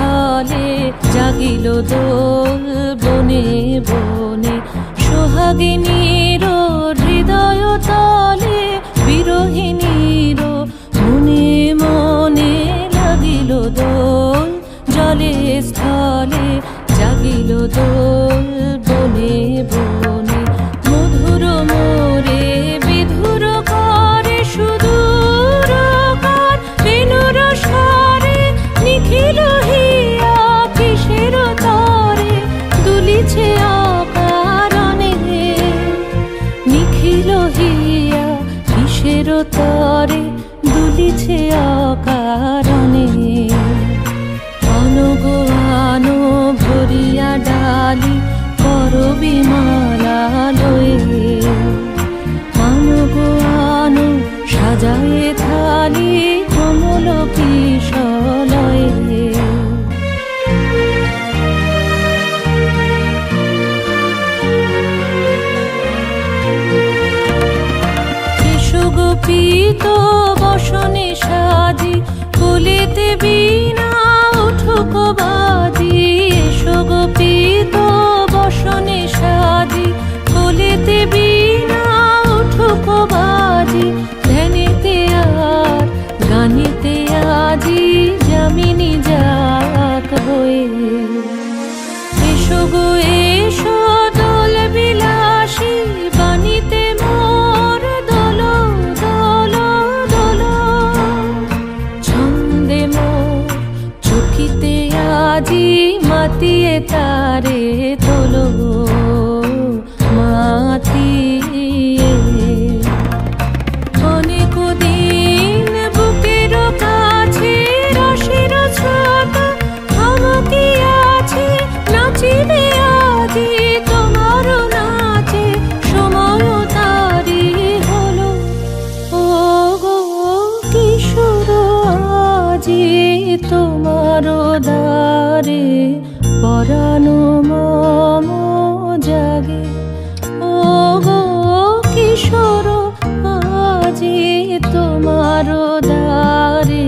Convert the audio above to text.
স্থলে জাগিল দোল বনে বনে। সোহাগিনীর হৃদয় তলে বিরহিণীর মনে মনে লাগিল দোল। জলে স্থলে জাগিল দোল বনে বনে। মধুর মোরে বিধুর করে সুদূর কার বেণুর স্বরে নিখিল হিয়া কিসের তরে দুলিছে অকারণে। নিখিল হিয়া কিসের তরে দুলিছে অকারণে। আনো আনো ভরিয়া ডালি করবি মালা লয়ে। আনো আনো সাজায়ে থালি কমল কিশলয়ে। এসো গোপীত বসনে সাজি কোলেতে বীণা উঠুক বাজি। এসো গোপীত বসনে সাজি কোলেতে বীণা উঠুক বাজি। ধ্যানেতে আর গানেতে আজি যামিনী যাক হয়ে। এসো গো এসো দোল বিলাসী বাণীতে মোর দোল দোল দোল। ছন্দে মোর চোখিতে আজি মাতিয়ে তারে তোলো মাতিয়ে। অনেক দিন বুকের কাছে রসের ছোট থমকিয়াছে নাচিবে আজি তোমার নাচে সময় তারি হলো। ও গো কিশোর আজি তোমার দ্বারে পরানো মম জাগে। ও গো কিশোর আজি তোমার দ্বারে